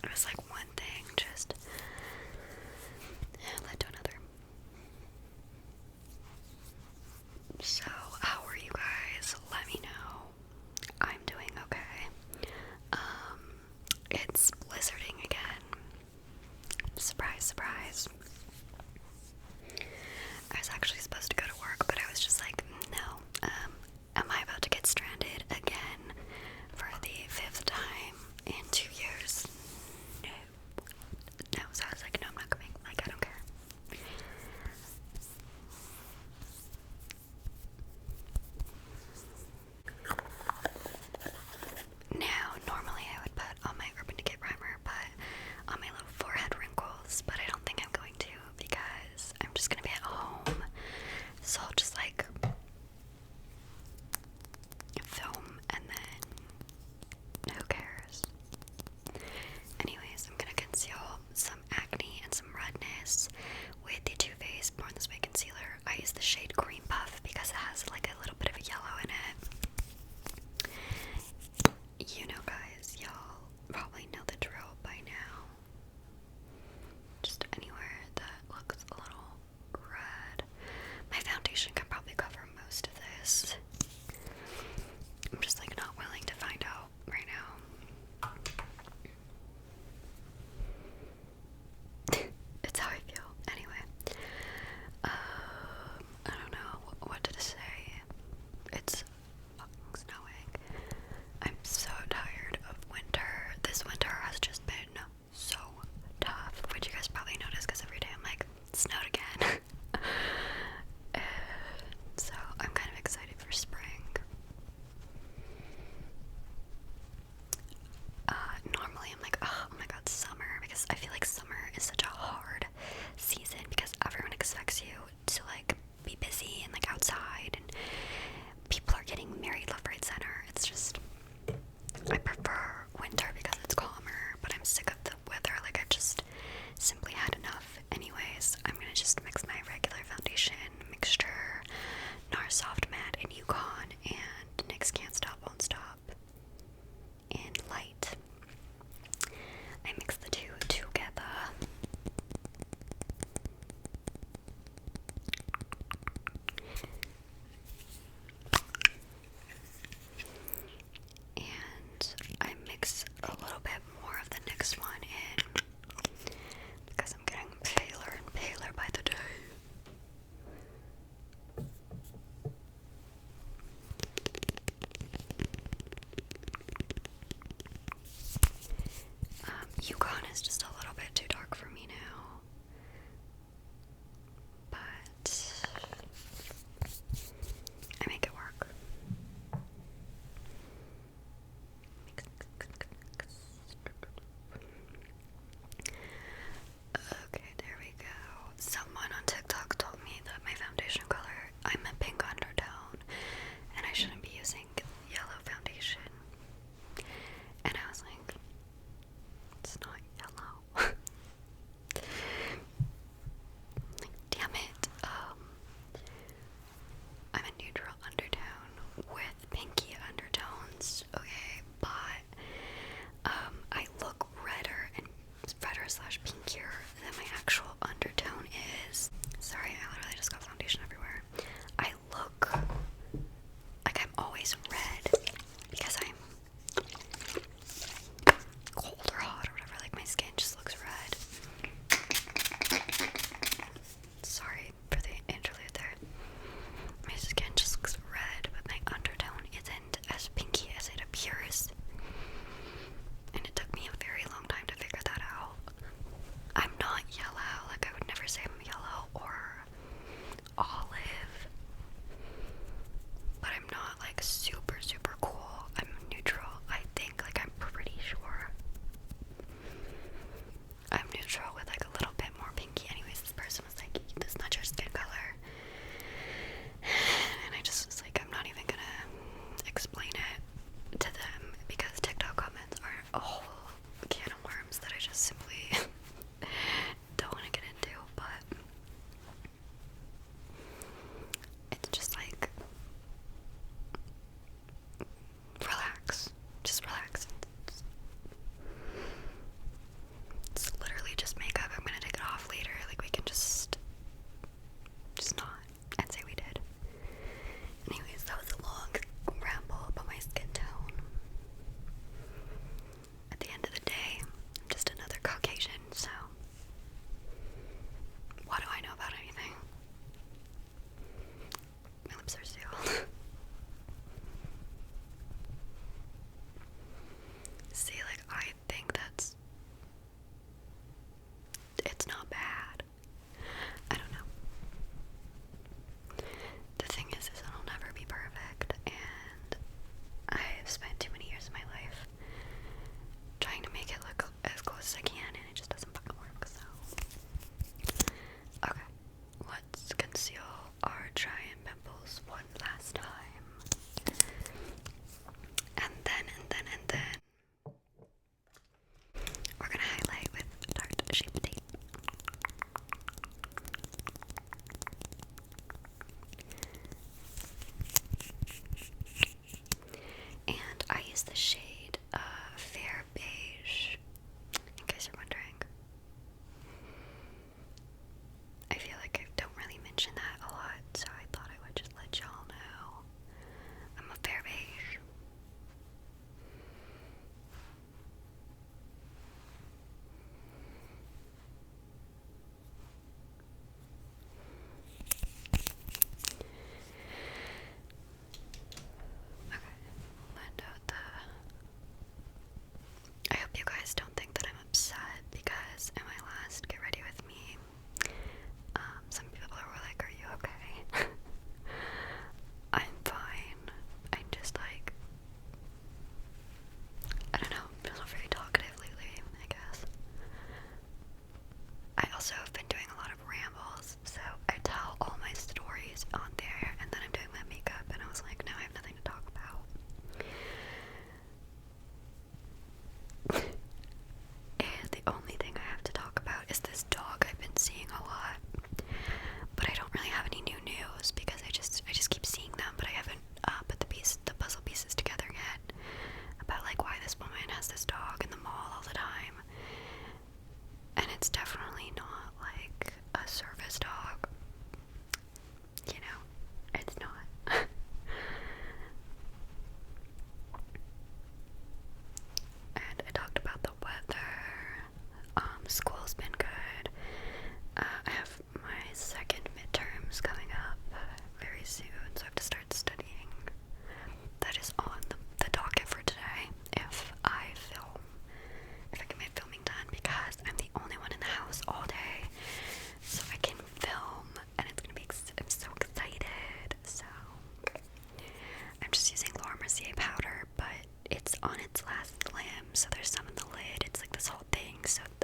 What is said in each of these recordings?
it was like one thing just led to another. So, how are you guys? Let me know. I'm doing okay. It's blizzarding again. Surprise, surprise. I was actually supposed to go to work, but I was just like, no. Am I about to get stranded again for the 5th time in 2 years? No. No, so I was like, no, I'm not coming. Like, I don't care. Now, normally I would put on my Urban Decay primer, but on my little forehead wrinkles, but I don't think I'm going to because I'm just gonna be at home. So I'll just like film and then who cares? Anyways, I'm gonna conceal some acne and some redness with the Too Faced Born This Way concealer. I use the shade Cream Puff because it has like a little bit of a yellow in it. You know, guys, y'all probably know the drill by now. Just anywhere that looks a little red. My foundation can probably cover most of this. I'm just like not willing to find out right now. It's how I feel. Anyway. I don't know. What did it say? It's fucking snowing. I'm so tired of winter. This winter has just been so tough, which you guys probably notice because every day I'm like, it snowed again. And so I'm kind of excited for spring. Normally I'm like, oh my god, summer, because I feel like summer is such a hard season because everyone expects you to like be busy and like outside and people are getting married left, right, center. It's just, I prefer winter because it's calmer, but I'm sick of the weather. Like I just simply had enough. Anyways, I'm gonna just mix my regular foundation mixture, NARS Soft Matte in Yukon, and NYX Can't Stop Won't Stop in light. I mix the two together. And I mix a little bit more of the NYX one in because I'm getting paler and paler by the day. Yukon is just a little bit too dark for me now, but I make it work. Okay, there we go. Someone on TikTok told me that my foundation color, I'm a pink undertone, and I shouldn't be using yellow foundation. And I was like, it's not yellow.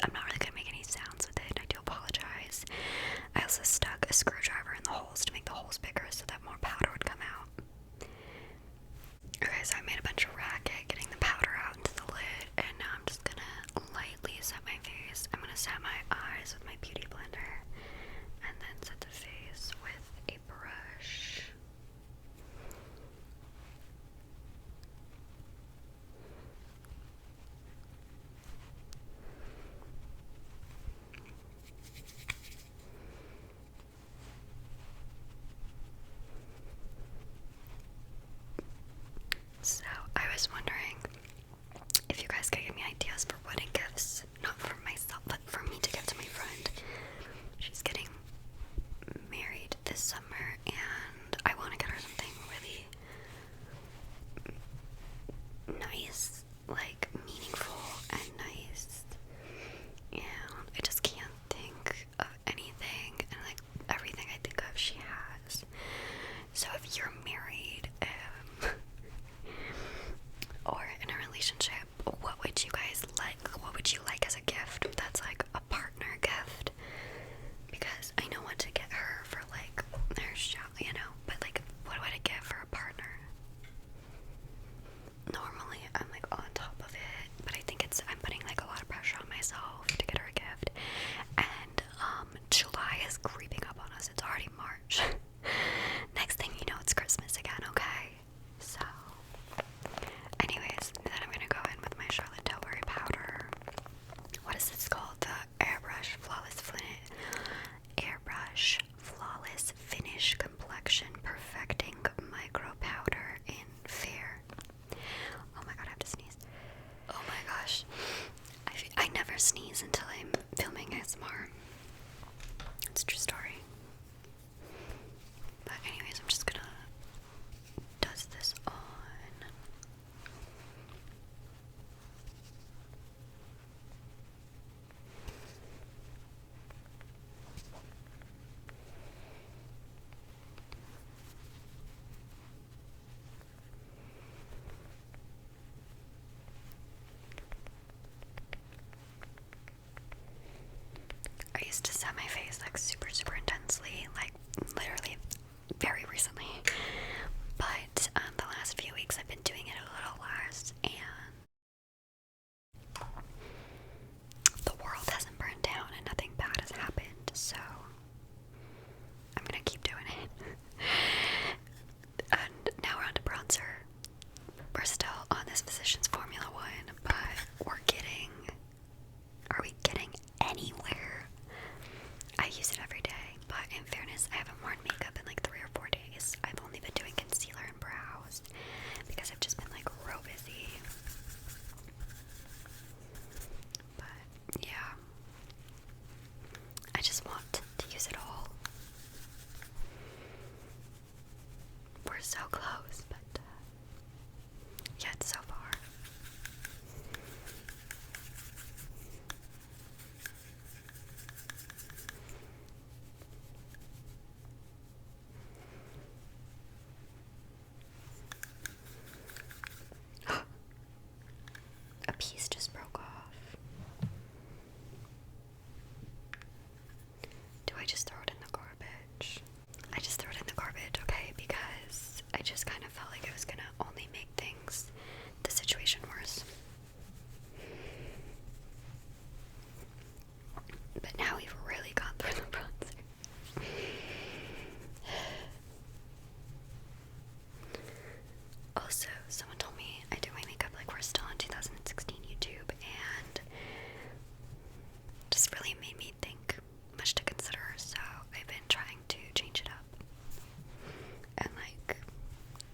I'm not really gonna make any sounds with it. I do apologize. I also stuck a screwdriver in the holes to make the holes bigger so that more powder would come out. Okay, so I made a bunch of racket getting the powder out into the lid, and now I'm just gonna lightly set my face. I'm gonna set my eyes with my beauty blender, and then set the face with a brush. So, I was wondering if you guys could give me ideas for wedding gifts, not for myself, but for me to give to my friend. She's getting married this summer, and I want to get her something really nice, like meaningful and nice. And I just can't think of anything, and like everything I think of, she has. So if you're married, or in a relationship, what would you guys like? What would you like as a gift that's like a partner gift? Because I know what to get her for like her show, you know, but like what would I get for a partner? Normally I'm like on top of it, but I think I'm putting like a lot of pressure on myself to get her a gift. And July is creeping up on us. It's already March. Next thing you know, it's Christmas again, okay? So anyways, then I'm gonna go in with my Charlotte Tilbury powder. What is this called? The Airbrush Flawless Finish Complexion Perfecting Micro Powder in Fair. Oh my god, I have to sneeze. Oh my gosh. I never sneeze until I'm filming ASMR. It's a true story. But anyways, I'm just gonna dust this on. I used to set my face like super intensely, like literally very recently, but the last few weeks I've been doing it a little less, and the world hasn't burned down and nothing bad has happened, so I'm gonna keep doing it. And now we're on to bronzer. We're still on this Physicians Formula 1, but are we getting anywhere? I use it every day, but in fairness, I haven't worn makeup in like 3 or 4 days. I've only been doing concealer and brows because I've just been like real busy. But yeah, I just want to use it all. We're so close, but yet so far. A piece just broke off. Do I just throw it in the garbage? I just threw it in the garbage, okay, because I just kind of felt like it was gonna only make the situation worse. But now we've really gone through the bronzer. Also, someone told me I do my makeup like we're still on 2016 YouTube, and just really made me think much to consider, so I've been trying to change it up and like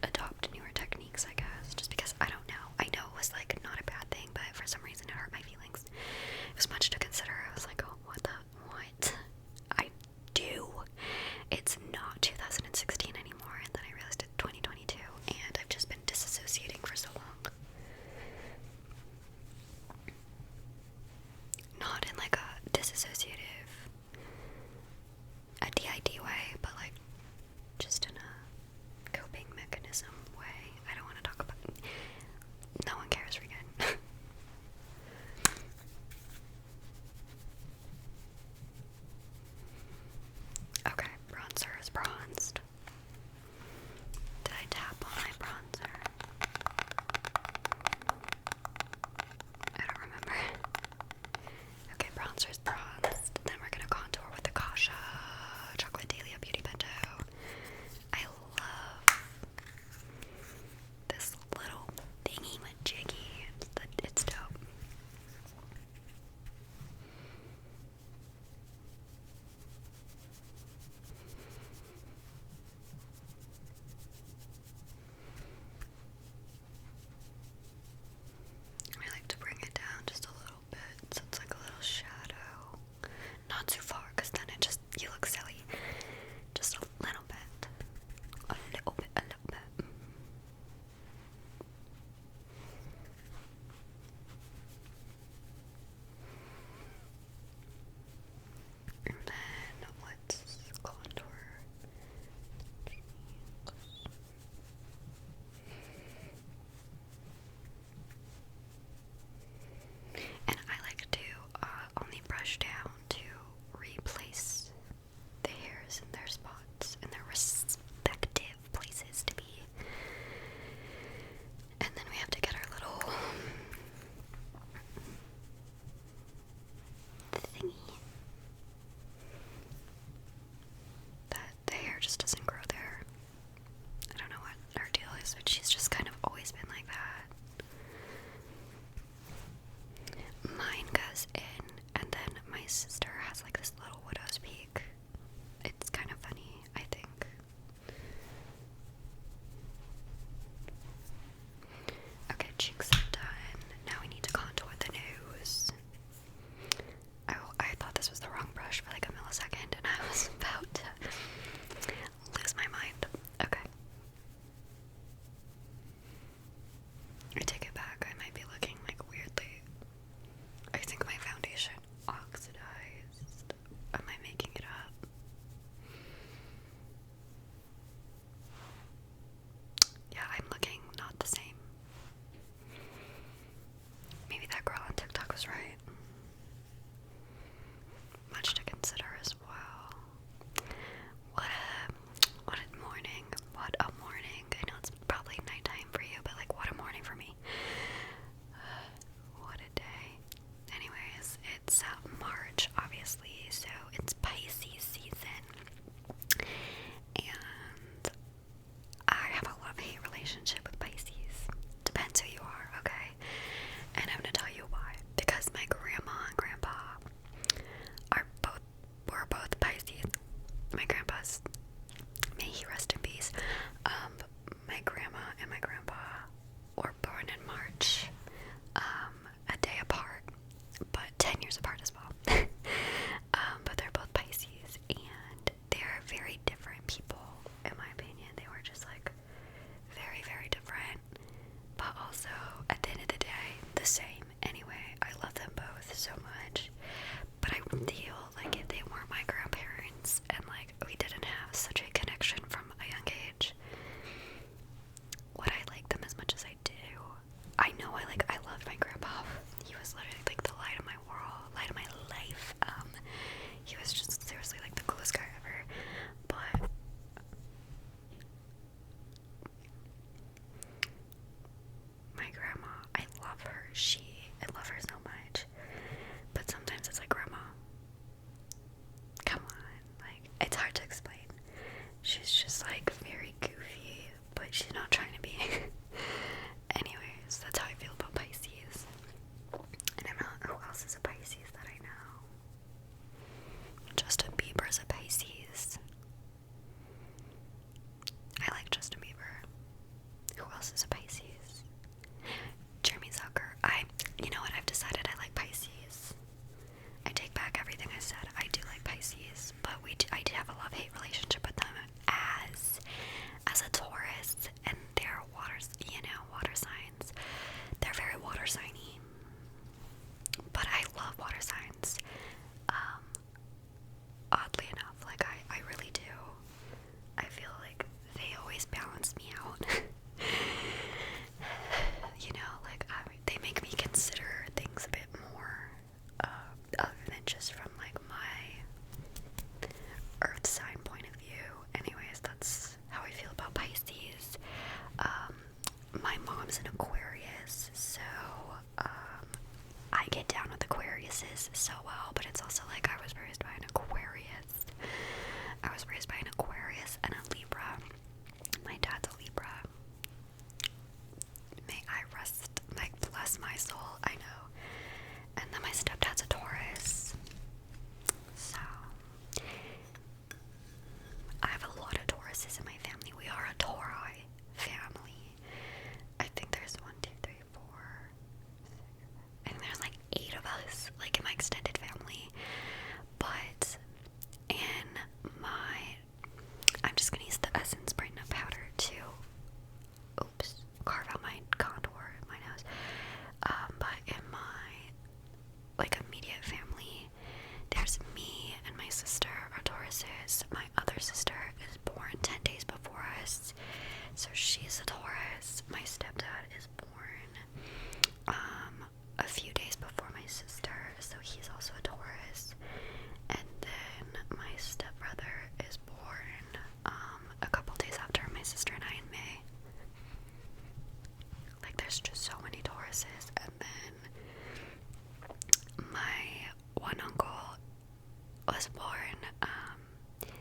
adopt newer techniques, I guess, just because I don't know. I know it was like not a bad thing, but for some reason it hurt my feelings. It was much to consider. I was like, oh, Taurus so well, but it's also like I was raised by an Aquarius. I was raised by an Aquarius and a Libra. My dad's a Libra. May I rest, like, bless my soul, I know. And then my stepdad's a Taurus. So, I have a lot of Tauruses in my family. We are a Tauri family. I think there's 1, 2, 3, 4. I think there's like 8 of us, like in my extended family. But in my, I'm just gonna use the Essence Brighten Up powder to, carve out my contour, my nose. But in my, like, immediate family, there's me and my sister are Tauruses. My other sister is born 10 days before us, so she's a Taurus. My stepdad is born a few days before my sister, so he's also a Taurus. And then my stepbrother is born a couple days after my sister and I in May. Like, there's just so many Tauruses. And then my one uncle was born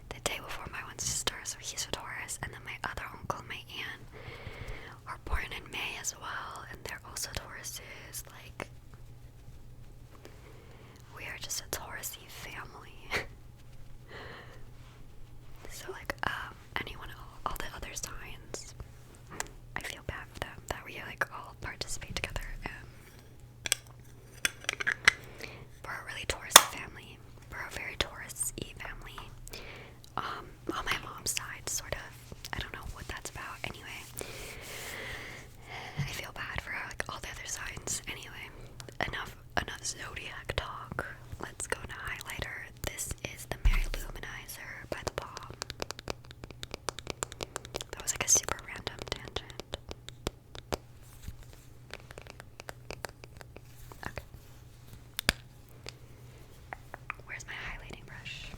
the day before my one sister, so he's a Taurus. And then my other uncle and my aunt are born in May as well, and they're also Tauruses. Like, we are just a Taurusy family. So, like, anyone, all the other signs, I feel bad for them that we, like, all participate together. We're a really Taurusy family. We're a very Taurus-y family. On my mom's side, sort of. I don't know what that's about. Anyway, I feel bad for, like, all the other signs. Anyway, enough zodiac talk. Let's go to highlighter. This is the Mary Luminizer by The Balm. That was like a super random tangent. Okay. Where's my highlighting brush?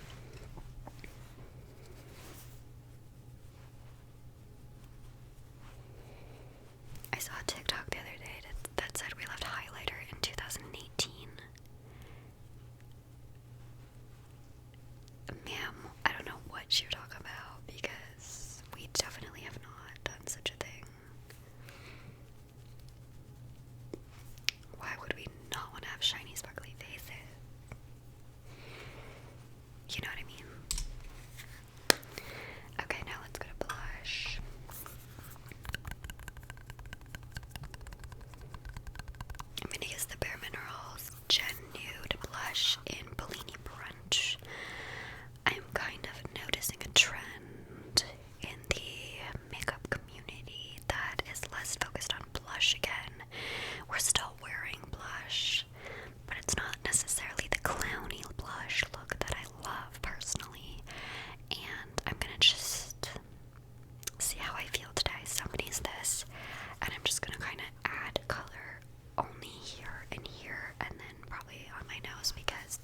I saw a TikTok the other day that said we left highlighter in 2018. Ma'am, I don't know what you're talking about, because we definitely have not done such a thing. Why would we not want to have shiny, sparkly faces? You know what I mean? Okay, now let's go to blush. I'm gonna use the Bare Minerals Gen Nude Blush in Bellini Brunch. I'm kind of noticing a trend in the makeup community that is less focused on blush again. We're still wearing blush, but it's not necessarily the clowny blush look that I love personally. And I'm gonna just see how I feel today. So I'm gonna use this, and I'm just gonna kind of add color only here and here, and then probably on my nose, because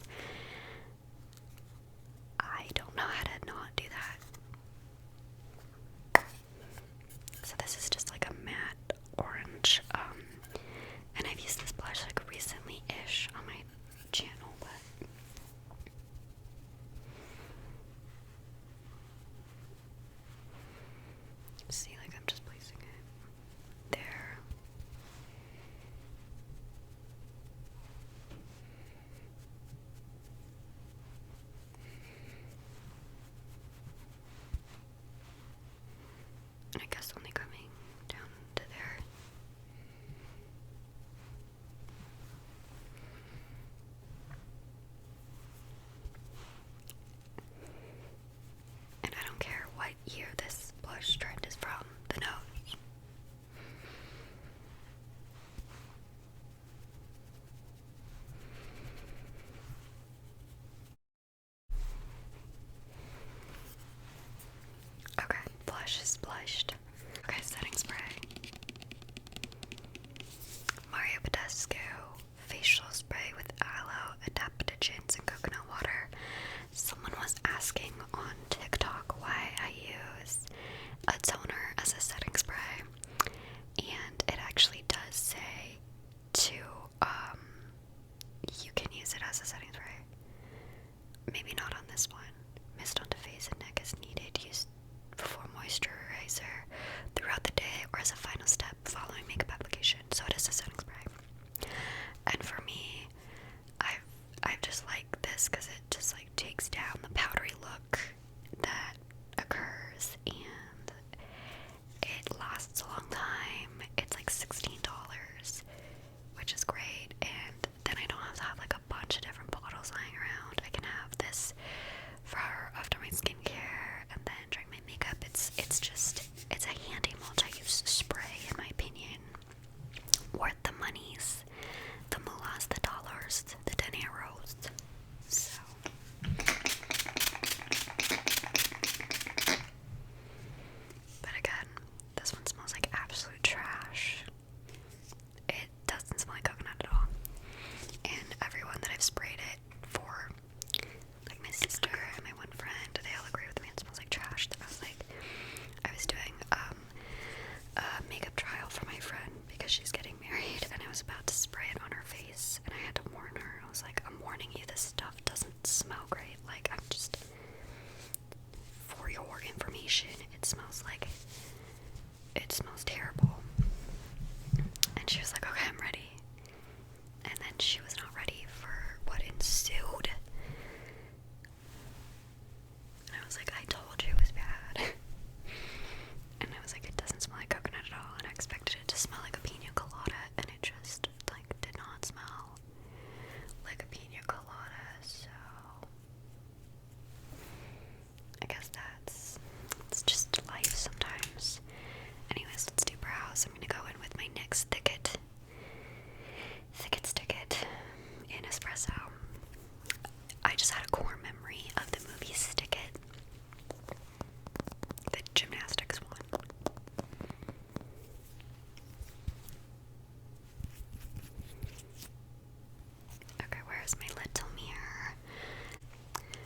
I don't know how to not do that. So this is just like a matte orange, and I've used this blush like recently-ish on my channel, but see, like, I'm just placing it there. And I guess only coming down to there. And I don't care what year this blush trend is from, the nose. Okay, blush is blushed. Okay, setting spray. Mario Badescu facial spray with aloe, adaptogens, and coconut water. Someone was asking on TikTok why I use a toner as a setting spray, and it actually does say to, you can use it as a this because it just like takes down the powdery look that occurs, and it lasts a long time. It's like $16, which is great, and then I don't have to have like a bunch of different bottles lying around. I can have this for after my skincare, and then during my makeup. It's a handy multi-use spray, in my opinion. Worth the monies, the moolahs, the dollars, the dineros. So, but again, this one smells like absolute trash. It doesn't smell like coconut at all. And everyone that I've sprayed it for, like my sister and my one friend, they all agree with me. It smells like trash. I was doing a makeup trial for my friend because she's getting married, and I was about to spray it on her face, and I had to warn her. I was like, I'm warning you, this stuff doesn't smell great. Like, I'm just, for your information, it smells terrible. And she was like, okay, I'm ready. And then she was not ready for what ensued. And I was like, I told you it was bad. And I was like, it doesn't smell like coconut at all. And I expected it to smell like a pina colada, and it just, like, did not smell like a pina colada. So I guess it's just life sometimes. Anyways, let's do brows. I'm gonna go in with my NYX Thicket in espresso. I just had a core memory of the movie Stick It, the gymnastics one. Okay, where's my little mirror? Okay.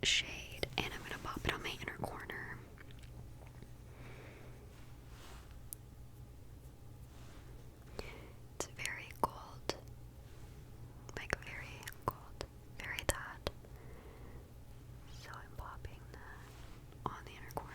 shade, and I'm gonna pop it on my inner corner. It's very gold, like very gold, very that. So I'm popping that on the inner corner.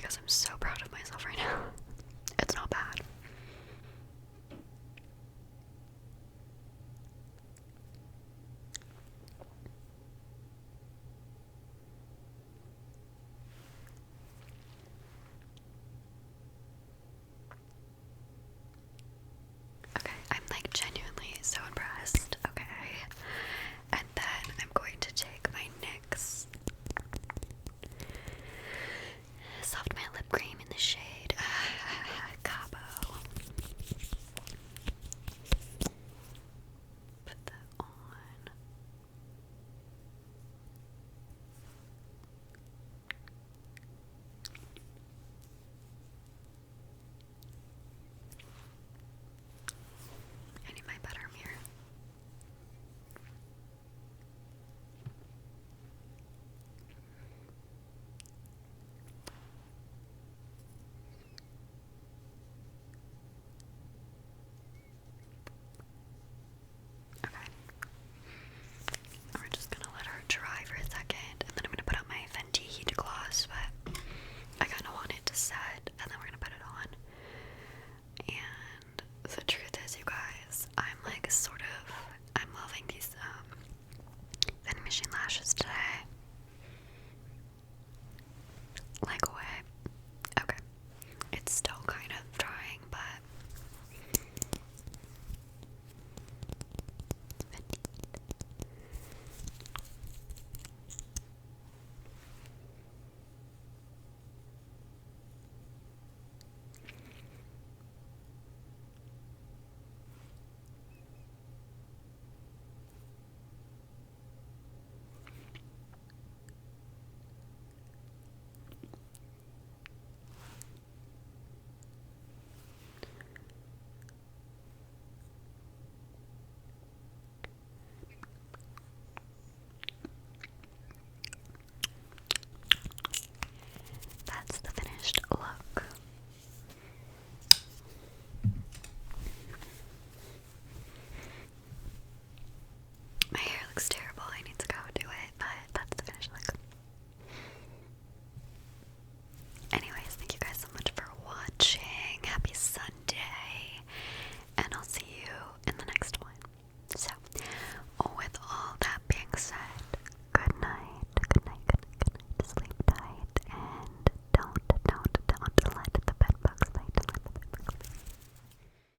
because I'm so proud of myself right now.